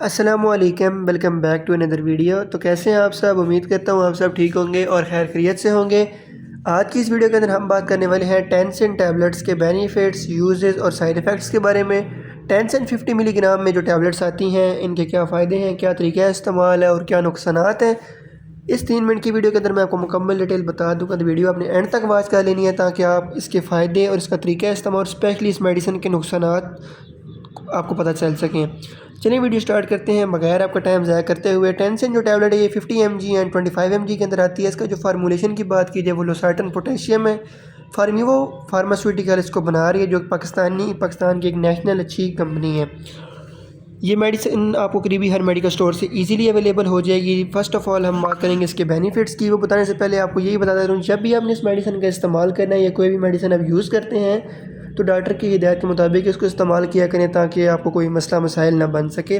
السلام علیکم، welcome back to another video. تو کیسے ہیں آپ سب؟ امید کرتا ہوں آپ سب ٹھیک ہوں گے اور خیر خیریت سے ہوں گے۔ آج کی اس ویڈیو کے اندر ہم بات کرنے والے ہیں ٹینسن ٹیبلٹس کے بینیفٹس، یوزز اور سائیڈ ایفیکٹس کے بارے میں۔ ٹینسن 50 ملی گرام میں جو ٹیبلٹس آتی ہیں، ان کے کیا فائدے ہیں، کیا طریقہ استعمال ہے اور کیا نقصانات ہیں، اس 3 منٹ کی ویڈیو کے اندر میں آپ کو مکمل ڈیٹیل بتا دوں گا۔ تو ویڈیو آپ نے اینڈ تک واچ کر لینی ہے تاکہ آپ اس کے فائدے اور اس کا طریقہ استعمال، اسپیشلی اس میڈیسن کے نقصانات آپ کو پتہ چل سکیں۔ چلیے ویڈیو سٹارٹ کرتے ہیں بغیر آپ کا ٹائم ضائع کرتے ہوئے۔ ٹینسن جو ٹیبلٹ ہے یہ 50 mg اینڈ 25 mg کے اندر آتی ہے۔ اس کا جو فارمولیشن کی بات کی جائے وہ لوسارٹن پوٹیشیم ہے۔ فارمیوو فارماسیوٹیکل اس کو بنا رہی ہے، جو پاکستان کی ایک نیشنل اچھی کمپنی ہے۔ یہ میڈیسن آپ کو قریبی ہر میڈیکل سٹور سے ایزیلی اویلیبل ہو جائے گی۔ فرسٹ آف آل ہم بات کریں گے اس کے بینیفٹس کی۔ وہ بتانے سے پہلے آپ کو یہی بتا دوں، جب بھی آپ نے اس میڈیسن کا استعمال کرنا ہے یا کوئی بھی میڈیسن آپ یوز کرتے ہیں تو ڈاکٹر کی ہدایت کے مطابق اس کو استعمال کیا کریں تاکہ آپ کو کوئی مسئلہ مسائل نہ بن سکے۔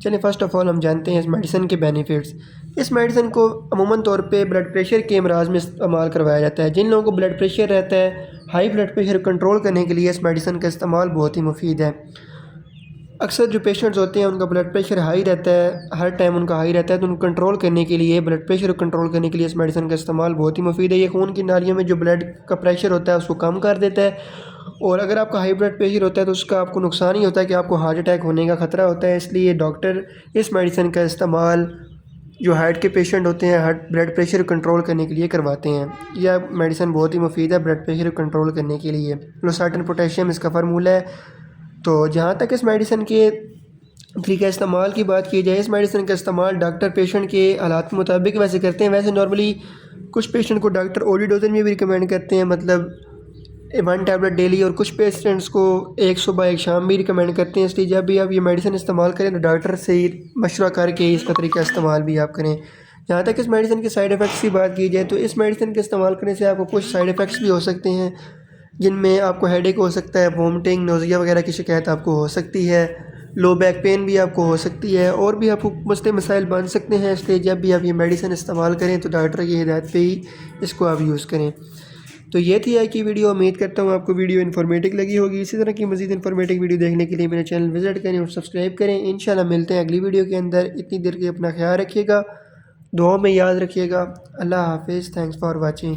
چلیں فرسٹ آف آل ہم جانتے ہیں اس میڈیسن کے بینیفٹس۔ اس میڈیسن کو عموماً طور پہ بلڈ پریشر کے امراض میں استعمال کروایا جاتا ہے۔ جن لوگوں کو بلڈ پریشر رہتا ہے، ہائی بلڈ پریشر کنٹرول کرنے کے لیے اس میڈیسن کا استعمال بہت ہی مفید ہے۔ اکثر جو پیشنٹس ہوتے ہیں ان کا بلڈ پریشر ہائی رہتا ہے، ہر ٹائم ان کا ہائی رہتا ہے، تو ان کو کنٹرول کرنے کے لیے، بلڈ پریشر کو کنٹرول کرنے کے لیے اس میڈیسن کا استعمال بہت ہی مفید ہے۔ یہ خون کی نالیوں میں جو بلڈ کا پریشر ہوتا ہے اس کو کم کر دیتا ہے، اور اگر آپ کا ہائی بلڈ پریشر ہوتا ہے تو اس کا آپ کو نقصان ہی ہوتا ہے کہ آپ کو ہارٹ اٹیک ہونے کا خطرہ ہوتا ہے۔ اس لیے ڈاکٹر اس میڈیسن کا استعمال جو ہارٹ کے پیشنٹ ہوتے ہیں، بلڈ پریشر کنٹرول کرنے کے لیے کرواتے ہیں۔ یہ میڈیسن بہت ہی مفید ہے بلڈ پریشر کنٹرول کرنے کے لیے۔ لوسارٹن پوٹیشیم اس کا فارمولہ ہے۔ تو جہاں تک اس میڈیسن کے طریقہ استعمال کی بات کی جائے، اس میڈیسن کا استعمال ڈاکٹر پیشنٹ کے حالات کے مطابق ویسے کرتے ہیں۔ ویسے نارملی کچھ پیشنٹ کو ڈاکٹر اولی ڈوزن میں بھی ریکمینڈ کرتے ہیں، مطلب 1 ٹیبلٹ ڈیلی، اور کچھ پیشنٹس کو ایک صبح ایک شام بھی ریکمینڈ کرتے ہیں۔ اس لیے جب بھی آپ یہ میڈیسن استعمال کریں تو ڈاکٹر سے ہی مشورہ کر کے اس کا طریقہ استعمال بھی آپ کریں۔ جہاں تک اس میڈیسن کے سائیڈ ایفیکٹس کی بات کی جائے تو اس میڈیسن کے استعمال کرنے سے آپ کو کچھ سائیڈ ایفیکٹس بھی ہو سکتے ہیں، جن میں آپ کو ہیڈ ایک ہو سکتا ہے، وومٹنگ، نوزیا وغیرہ کی شکایت آپ کو ہو سکتی ہے، لو بیک پین بھی آپ کو ہو سکتی ہے، اور بھی آپ کو مسئلے مسائل بن سکتے ہیں۔ اس لیے جب بھی آپ یہ میڈیسن استعمال کریں تو ڈاکٹر کی ہدایت پہ ہی اس کو آپ یوز کریں۔ تو یہ تھی آج کی ویڈیو۔ امید کرتا ہوں آپ کو ویڈیو انفارمیٹیو لگی ہوگی۔ اسی طرح کی مزید انفارمیٹیو ویڈیو دیکھنے کے لیے میرے چینل وزٹ کریں اور سبسکرائب کریں۔ انشاءاللہ ملتے ہیں اگلی ویڈیو کے اندر۔ اتنی دیر کے اپنا خیال رکھیے گا، دعاؤں میں یاد رکھیے گا۔ اللہ حافظ۔ Thanks for watching.